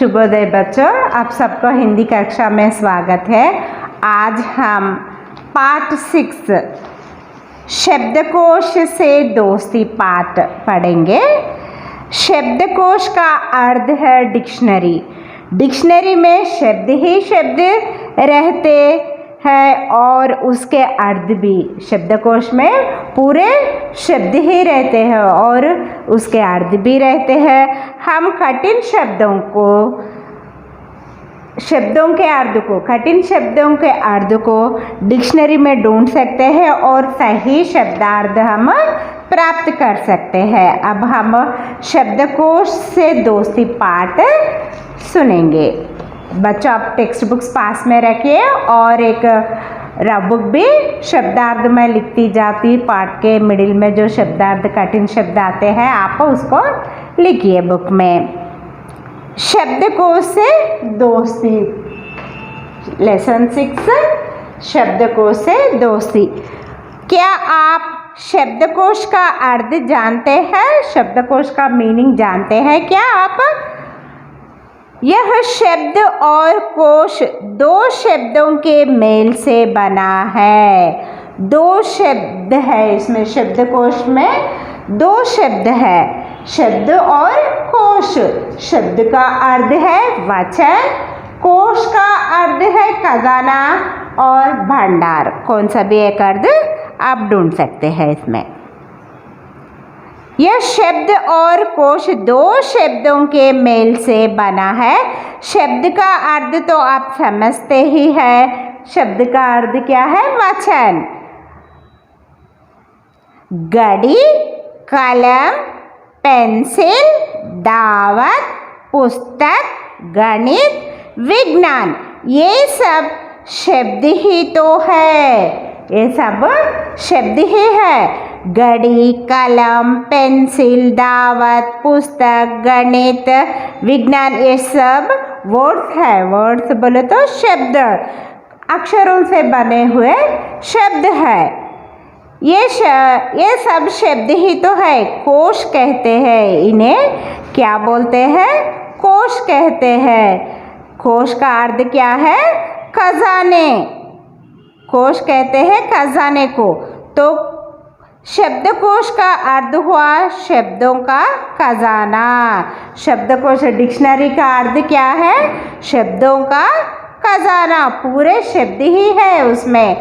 शुभोदय बच्चों, आप सबको हिंदी कक्षा में स्वागत है। आज हम पाठ 6 शब्दकोश से दोस्ती पाठ पढ़ेंगे। शब्दकोश का अर्थ है डिक्शनरी। डिक्शनरी में शब्द ही शब्द रहते हैं और उसके अर्थ भी। शब्दकोश में पूरे शब्द ही रहते हैं और उसके अर्थ भी रहते हैं। हम कठिन शब्दों के अर्थ को डिक्शनरी में ढूंढ सकते हैं और सही शब्दार्थ हम प्राप्त कर सकते हैं। अब हम शब्दकोश से दोस्ती पाठ सुनेंगे। बच्चों, आप टेक्स्ट बुक्स पास में रखिए और एक रफ बुक भी शब्दार्थ में लिखती जाती। पाठ के मिडिल में जो शब्दार्थ कठिन शब्द आते हैं आप उसको लिखिए बुक में। शब्दकोश से दोस्ती, लेसन 6 शब्दकोश से दोस्ती। क्या आप शब्दकोश का अर्थ जानते हैं? शब्दकोश का मीनिंग जानते हैं क्या आप? यह शब्द और कोश दो शब्दों के मेल से बना है। दो शब्द है इसमें, शब्दकोश में दो शब्द है, शब्द और कोश। शब्द का अर्थ है वचन, कोश का अर्थ है खजाना और भंडार। कौन सा भी एक अर्थ आप ढूंढ सकते हैं इसमें। यह शब्द और कोश दो शब्दों के मेल से बना है। शब्द का अर्थ तो आप समझते ही हैं। शब्द का अर्थ क्या है? वचन। घड़ी, कलम, पेंसिल, दावत, पुस्तक, गणित, विज्ञान, ये सब शब्द ही तो है। ये सब शब्द ही है। घड़ी, कलम, पेंसिल, दावत, पुस्तक, गणित, विज्ञान, ये सब वर्ड्स है। वर्ड्स बोले तो शब्द, अक्षरों से बने हुए शब्द है। ये सब शब्द ही तो है। कोश कहते हैं इन्हें। क्या बोलते हैं? कोश कहते हैं। कोश का अर्थ क्या है? खजाने। कोश कहते हैं खजाने को। तो शब्दकोश का अर्थ हुआ शब्दों का खजाना। शब्दकोश डिक्शनरी का अर्थ क्या है? शब्दों का खजाना। पूरे शब्द ही है उसमें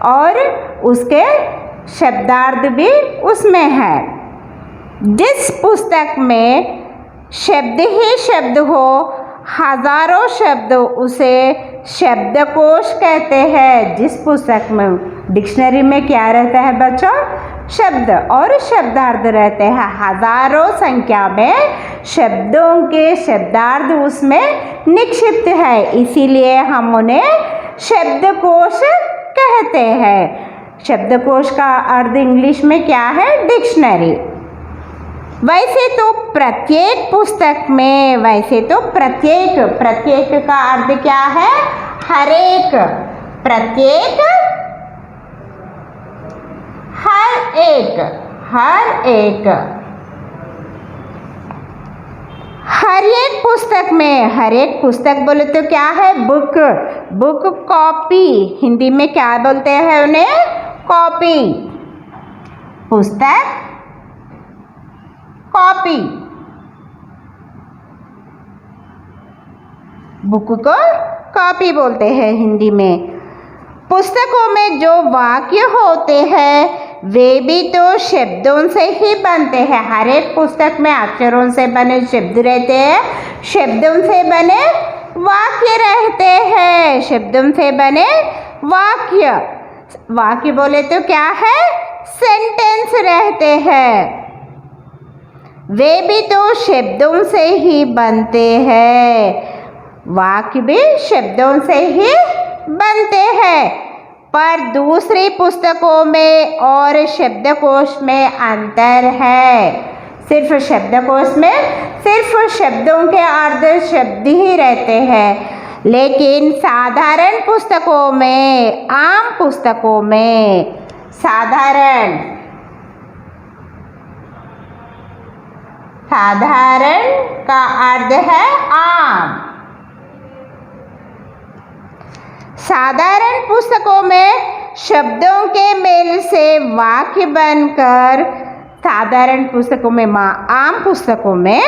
और उसके शब्दार्थ भी उसमें है। जिस पुस्तक में शब्द ही शब्द हो, हजारों शब्द, उसे शब्दकोश कहते हैं। जिस पुस्तक में, डिक्शनरी में क्या रहता है बच्चों? शब्द और शब्दार्थ रहते हैं। हजारों संख्या में शब्दों के शब्दार्थ उसमें निक्षिप्त है, इसीलिए हम उन्हें शब्दकोश कहते हैं। शब्दकोश का अर्थ इंग्लिश में क्या है? डिक्शनरी। वैसे तो प्रत्येक पुस्तक में, प्रत्येक का अर्थ क्या है? हर एक। प्रत्येक, हर एक, हर एक। हर एक पुस्तक में, हर एक पुस्तक बोले तो क्या है? बुक। बुक, कॉपी, हिंदी में क्या बोलते हैं उन्हें? कॉपी। पुस्तक, कॉपी। बुक को कॉपी बोलते हैं हिंदी में। पुस्तकों में जो वाक्य होते हैं वे भी तो शब्दों से ही बनते हैं। हर एक पुस्तक में अक्षरों से बने शब्द रहते हैं, शब्दों से बने वाक्य रहते हैं। शब्दों से बने वाक्य, वाक्य बोले तो क्या है? सेंटेंस रहते हैं। वे भी तो शब्दों से ही बनते हैं। वाक्य भी शब्दों से ही बनते हैं। पर दूसरी पुस्तकों में और शब्दकोश में अंतर है। सिर्फ शब्दकोश में सिर्फ शब्दों के अर्थ शब्द ही रहते हैं, लेकिन साधारण पुस्तकों में, आम पुस्तकों में, साधारण का अर्थ है आम। साधारण पुस्तकों में शब्दों के मेल से वाक्य बनकर, साधारण पुस्तकों में आम पुस्तकों में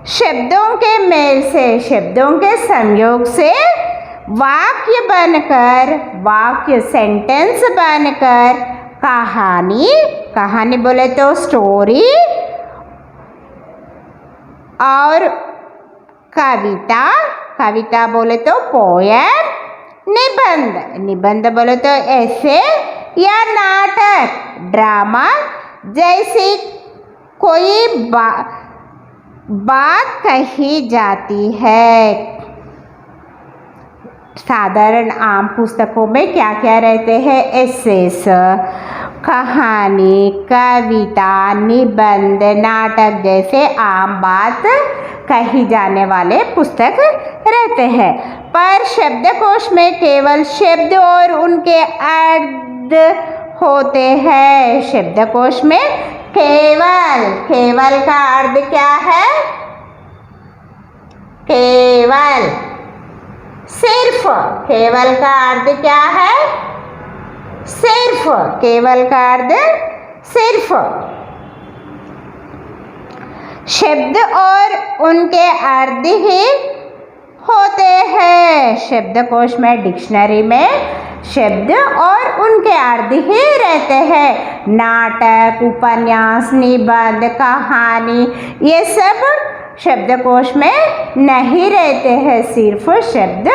शब्दों के मेल से, शब्दों के संयोग से वाक्य बनकर, वाक्य सेंटेंस बनकर कहानी, कहानी बोले तो स्टोरी, और कविता, कविता बोले तो पोयम, निबंध, निबंध बोले तो ऐसे या नाटक, ड्रामा जैसी कोई बात कही जाती है। साधारण आम पुस्तकों में क्या क्या रहते हैं? एसेस, कहानी, कविता, निबंध, नाटक जैसे आम बात कही जाने वाले पुस्तक रहते हैं। पर शब्दकोश में केवल शब्द और उनके अर्थ होते हैं। शब्दकोश में केवल, केवल का अर्थ क्या है? केवल, सिर्फ, केवल का अर्थ क्या है? सिर्फ, केवल का अर्थ सिर्फ। शब्द और उनके अर्थ ही होते हैं। शब्दकोश में, डिक्शनरी में शब्द और उनके अर्थ ही रहते हैं। नाटक, उपन्यास, निबंध, कहानी ये सब शब्दकोश में नहीं रहते हैं। सिर्फ शब्द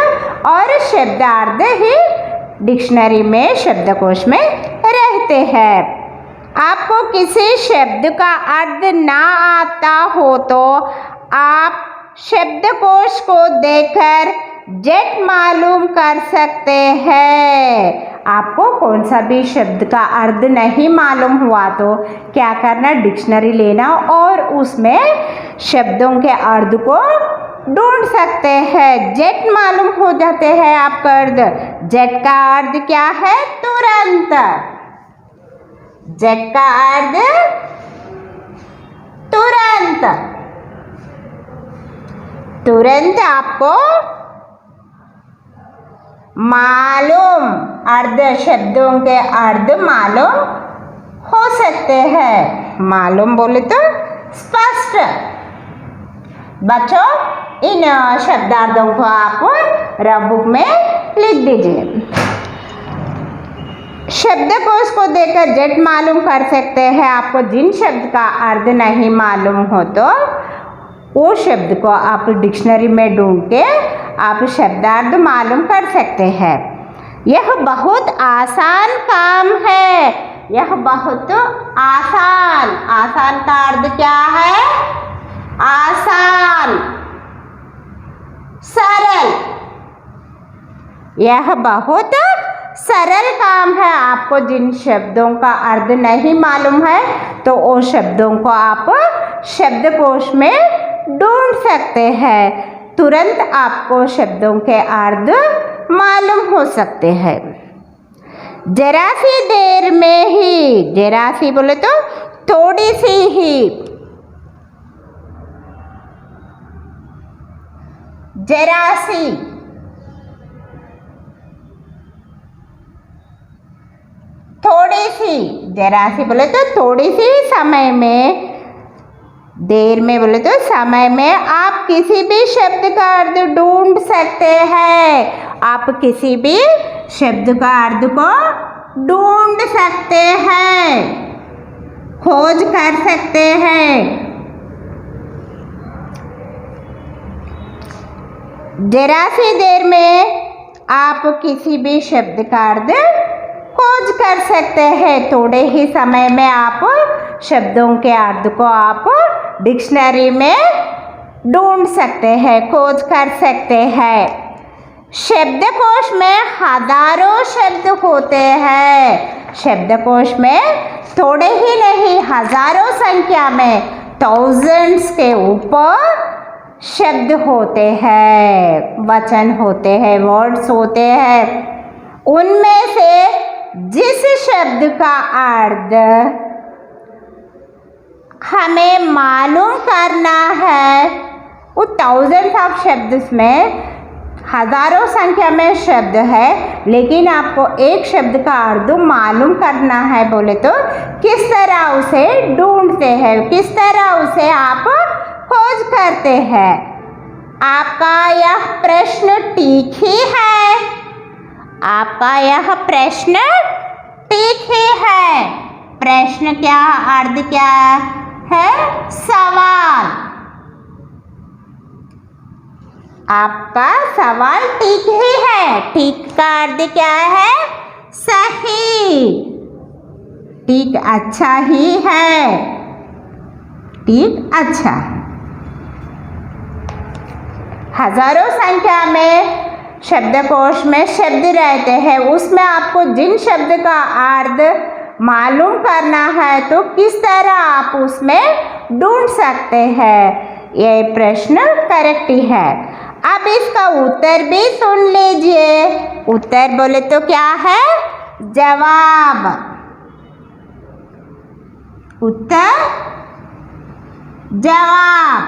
और शब्दार्थ ही डिक्शनरी में, शब्दकोश में रहते हैं। आपको किसी शब्द का अर्थ ना आता हो तो आप शब्दकोश को देखकर झट मालूम कर सकते हैं। आपको कौन सा भी शब्द का अर्थ नहीं मालूम हुआ तो क्या करना? डिक्शनरी लेना और उसमें शब्दों के अर्थ को ढूंढ सकते हैं। झट मालूम हो जाते हैं आपका अर्थ। झट का अर्थ क्या है? तुरंत। झट का अर्थ तुरंत। तुरंत आपको मालूम, अर्थ, शब्दों के अर्थ मालूम हो सकते हैं। मालूम बोले तो स्पष्ट। बच्चों, इन शब्दार्थों को आप रफ बुक में लिख दीजिए। शब्दकोश को देखकर झट मालूम कर सकते हैं। आपको जिन शब्द का अर्थ नहीं मालूम हो तो वो शब्द को आप डिक्शनरी में ढूंढ के आप शब्दार्थ मालूम कर सकते हैं। यह बहुत आसान काम है। यह बहुत आसान, आसान का अर्थ क्या है? आसान, सरल। यह बहुत सरल काम है। आपको जिन शब्दों का अर्थ नहीं मालूम है तो वो शब्दों को आप शब्दकोश में ढूंढ सकते हैं। तुरंत आपको शब्दों के अर्थ मालूम हो सकते हैं। जरा सी देर में ही, जरा सी बोले तो थोड़ी सी ही, जरा सी, थोड़ी सी, जरा सी बोले तो थोड़ी सी समय में, देर में बोले तो समय में आप किसी भी शब्द का अर्थ ढूंढ सकते हैं। आप kiसी भी शब्द का अर्थ को ढूंढ सकते हैं, खोज कर सकते हैं। जरा सी देर में आप किसी भी शब्द का अर्थ खोज कर सकते हैं। थोड़े ही समय में आप शब्दों के अर्थ को आप डिक्शनरी में ढूंढ सकते हैं, खोज कर सकते हैं। शब्दकोश में हजारों शब्द होते हैं। शब्दकोश में थोड़े ही नहीं, हजारों संख्या में, थाउजेंड्स के ऊपर शब्द होते हैं, वचन होते हैं, वर्ड्स होते हैं। उनमें से जिस शब्द का अर्थ हमें मालूम करना है। वो थाउजेंड्स ऑफ शब्द में हजारों संख्या में शब्द है, लेकिन आपको एक शब्द का अर्थ मालूम करना है बोले तो किस तरह उसे ढूंढते हैं, किस तरह उसे आप खोज करते हैं। आपका यह प्रश्न ठीक ही है, आपका यह प्रश्न ठीक ही है। प्रश्न क्या अर्थ क्या है? सवाल। आपका सवाल ठीक ही है। ठीक का अर्थ क्या है? सही। ठीक अच्छा ही है। ठीक अच्छा। हजारों संख्या में शब्दकोश में शब्द रहते हैं, उसमें आपको जिन शब्द का अर्थ मालूम करना है तो किस तरह आप उसमें ढूंढ सकते हैं। ये प्रश्न करेक्ट ही है। अब इसका उत्तर भी सुन लीजिए। उत्तर बोले तो क्या है? जवाब। उत्तर जवाब।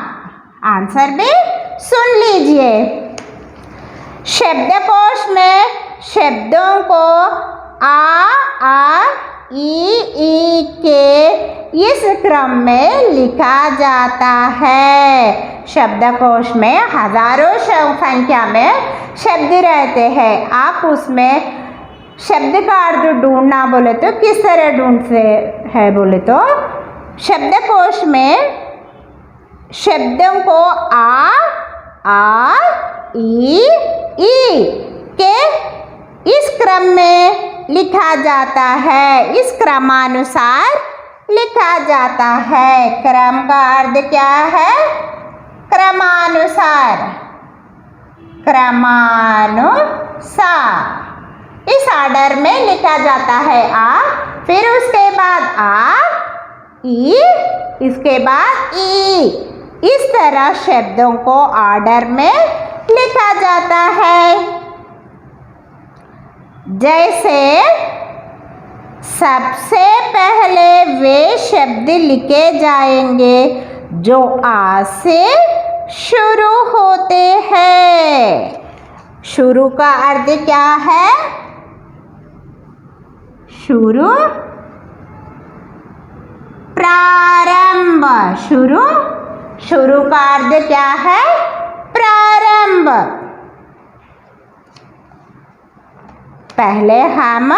आंसर भी सुन लीजिए। शब्दकोश में शब्दों को आ ई के इस क्रम में लिखा जाता है। शब्दकोश में हजारों संख्या में शब्द रहते हैं। आप उसमें शब्द का अर्थ ढूंढना बोले तो किस तरह ढूंढते हैं बोले तो शब्दकोश में शब्दों को आ ई के इस क्रम में लिखा जाता है। इस क्रमानुसार लिखा जाता है। क्रम का अर्थ क्या है? क्रमानुसार। क्रमानुसार इस ऑर्डर में लिखा जाता है। फिर उसके बाद ई, इसके बाद ई। इस तरह शब्दों को ऑर्डर में लिखा जाता है। जैसे सबसे पहले वे शब्द लिखे जाएंगे जो आ से शुरू होते हैं। शुरू का अर्थ क्या है? शुरू, प्रारंभ। शुरू, शुरू का अर्थ क्या है? प्रारंभ। पहले हम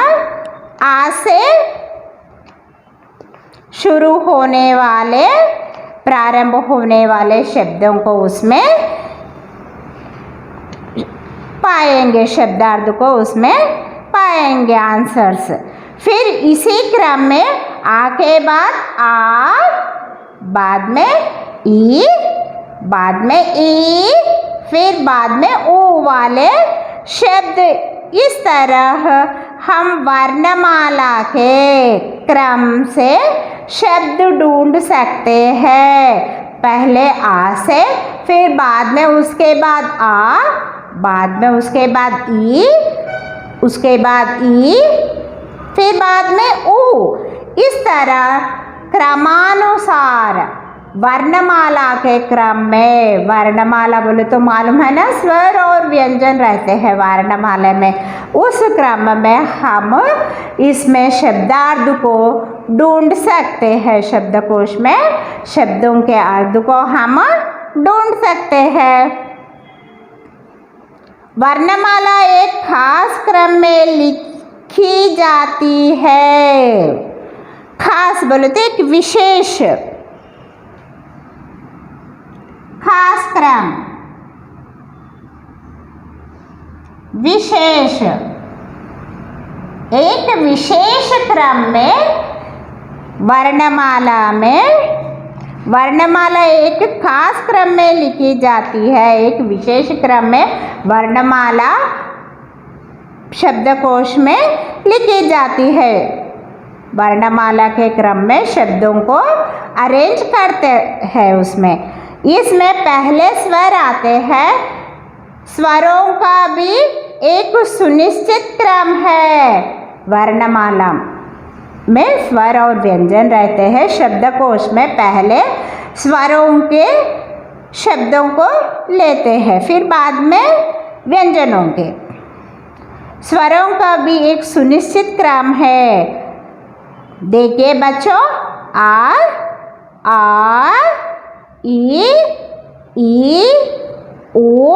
आ से शुरू होने वाले, प्रारंभ होने वाले शब्दों को उसमें पाएंगे, शब्दार्थ को उसमें पाएंगे आंसर्स। फिर इसी क्रम में आ के बाद में ई, बाद में ई, फिर बाद में ऊ वाले शब्द। इस तरह हम वर्णमाला के क्रम से शब्द ढूंढ सकते हैं। पहले आ से, फिर बाद में उसके बाद आ, बाद में उसके बाद ई, उसके बाद ई, फिर बाद में ऊ। इस तरह क्रमानुसार वर्णमाला के क्रम में, वर्णमाला बोले तो मालूम है ना, स्वर और व्यंजन रहते हैं वर्णमाला में। उस क्रम में हम इसमें शब्दार्थ को ढूंढ सकते हैं। शब्दकोश में शब्दों के अर्थ को हम ढूंढ सकते हैं। वर्णमाला एक खास क्रम में लिखी जाती है। खास बोले तो एक विशेष, खास क्रम, विशेष, एक विशेष क्रम में वर्णमाला एक खास क्रम में लिखी जाती है। एक विशेष क्रम में वर्णमाला शब्दकोश में लिखी जाती है। वर्णमाला के क्रम में शब्दों को अरेंज करते हैं। इसमें पहले स्वर आते हैं। स्वरों का भी एक सुनिश्चित क्रम है वर्णमाला। में स्वर और व्यंजन रहते हैं। शब्दकोश में पहले स्वरों के शब्दों को लेते हैं, फिर बाद में व्यंजनों के। स्वरों का भी एक सुनिश्चित क्रम है। देखिए बच्चों, आ, ई, उ,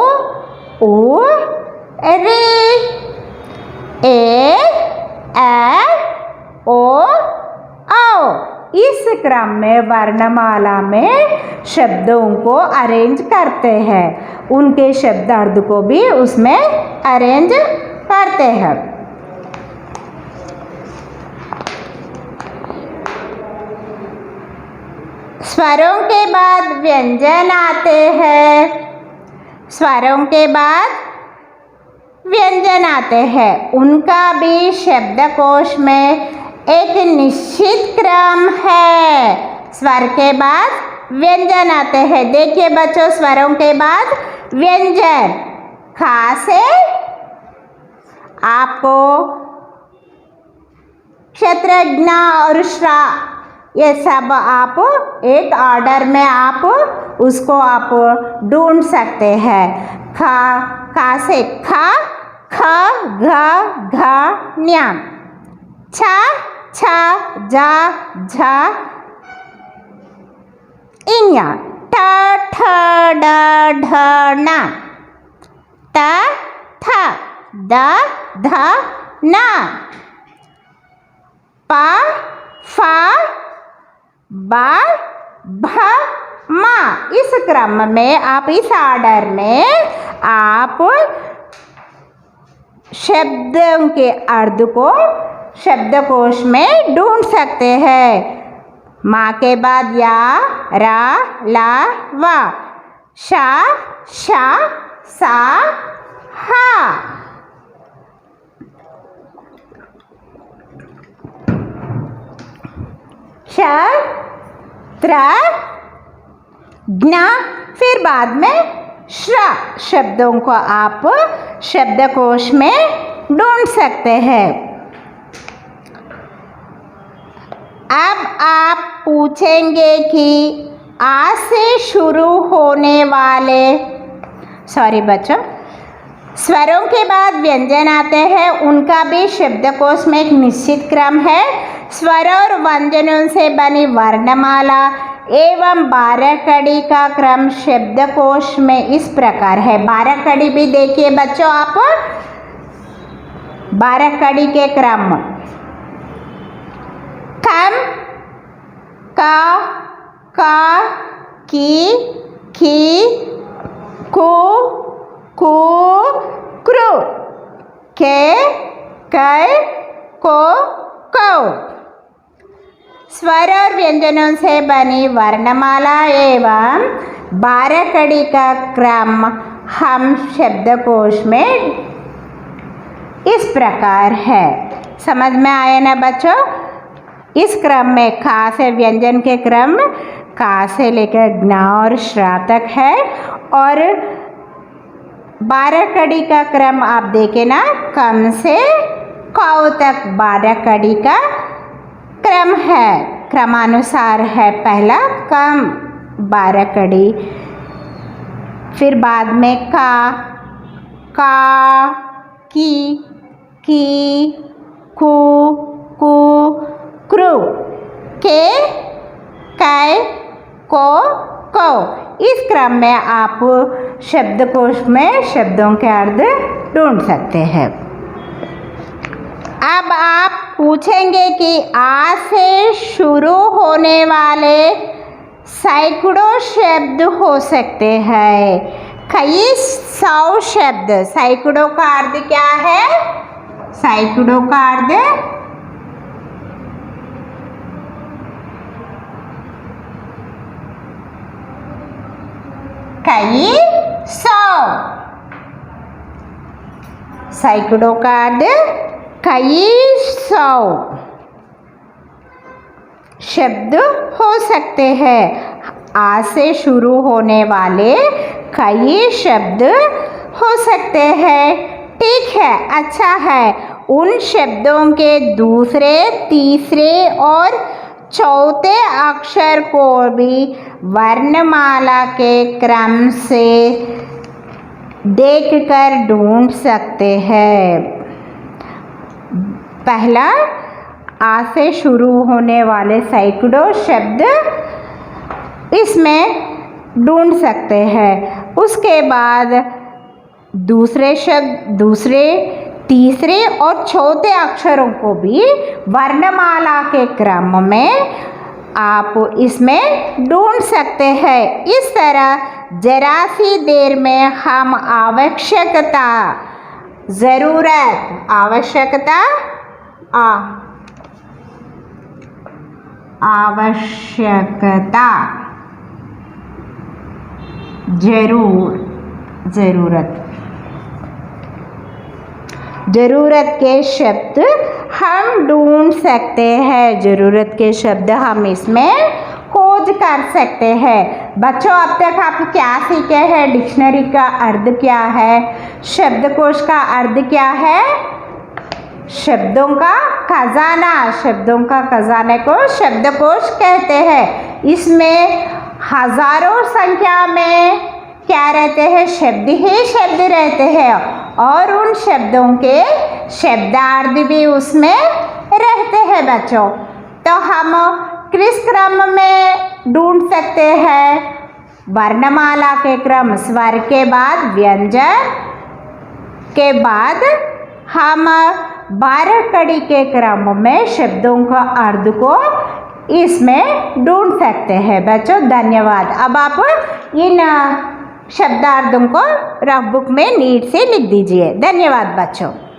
रे, ए, ओ, औ। इस क्रम में वर्णमाला में शब्दों को अरेंज करते हैं, उनके शब्दार्थ को भी उसमें अरेंज करते हैं। स्वरों के बाद व्यंजन आते हैं। स्वरों के बाद व्यंजन आते हैं, उनका भी शब्दकोश में एक निश्चित क्रम है। स्वर के बाद व्यंजन आते हैं। देखिए बच्चों, स्वरों के बाद व्यंजन। खा से आपको क्षत्रज्ञ और श्रा, ये सब आप एक ऑर्डर में आप उसको आप ढूंढ सकते हैं। खा से खा, ख, घ, घ, न्या। छ, छ, जा, झा, इन्या। ठ, ठ, ड, ढ, ना। त, थ, द, ध, ना। प, फ, ब, भ, म। इस क्रम में आप, इस ऑर्डर में आप शब्दों के अर्थ को शब्दकोश में ढूंढ सकते हैं। माँ के बाद या, रा, ला, वा, शा, शा, सा, हा। श, त्र, ज्ञ, फिर बाद में श्र। शब्दों को आप शब्दकोश में ढूंढ सकते हैं। अब आप पूछेंगे कि आ से शुरू होने वाले, सॉरी बच्चों, स्वरों के बाद व्यंजन आते हैं, उनका भी शब्दकोश में एक निश्चित क्रम है। स्वर और व्यंजनों से बनी वर्णमाला एवं 12 कड़ी का क्रम शब्दकोश में इस प्रकार है। 12 कड़ी भी देखिए बच्चों आप, 12 कड़ी के क्रम। खम, का, की, कु, कृ, के, कै, को, कौ। स्वर और व्यंजनों से बनी वर्णमाला एवं 12 कड़ी का क्रम हम शब्दकोश में इस प्रकार है। समझ में आया ना बच्चों? इस क्रम में खा से व्यंजन के क्रम का से लेकर ज्ञ और श्रा तक है, और 12 कड़ी का क्रम आप देखें ना, कम से कौ तक 12 कड़ी का क्रम है, क्रमानुसार है। पहला कम 12 कड़ी, फिर बाद में का, की, कु, कृ, के, कै, को, कौ। इस क्रम में आप शब्दकोश में शब्दों के अर्थ ढूंढ सकते हैं। अब आप पूछेंगे कि आ से शुरू होने वाले सैकड़ों शब्द हो सकते हैं, कई 100 शब्द। सैकड़ों का अर्थ क्या है? सैकड़ों का अर्थ कई 100। सैकड़ों का अर्थ कई 100 शब्द हो सकते हैं। आ से शुरू होने वाले कई शब्द हो सकते हैं। ठीक है, अच्छा है। उन शब्दों के दूसरे, तीसरे और चौथे अक्षर को भी वर्णमाला के क्रम से देखकर ढूंढ सकते हैं। पहला, आ से शुरू होने वाले सैकड़ों शब्द इसमें ढूंढ सकते हैं। उसके बाद दूसरे शब्द, दूसरे, तीसरे और चौथे अक्षरों को भी वर्णमाला के क्रम में आप इसमें ढूंढ सकते हैं। इस तरह जरा सी देर में हम आवश्यकता, ज़रूरत, आवश्यकता, आवश्यकता, ज़रूरत, ज़रूरत के शब्द हम ढूंढ सकते हैं। ज़रूरत के शब्द हम इसमें खोज कर सकते हैं। बच्चों, अब तक आप क्या सीखे हैं? डिक्शनरी का अर्थ क्या है? शब्दकोश का अर्थ क्या है? शब्दों का खजाना, शब्दों का खजाने को शब्दकोश कहते हैं। इसमें हजारों संख्या में क्या रहते हैं? शब्द ही शब्द रहते हैं और उन शब्दों के शब्दार्थ भी उसमें रहते हैं बच्चों। तो हम किस क्रम में ढूंढ सकते हैं? वर्णमाला के क्रम, स्वर के बाद व्यंजन के बाद हम 12 कड़ी के क्रम में शब्दों का अर्थ को इसमें ढूंढ सकते हैं बच्चों। धन्यवाद। अब आप इन शब्दार्थों को रफ बुक में नीट से लिख दीजिए। धन्यवाद बच्चों।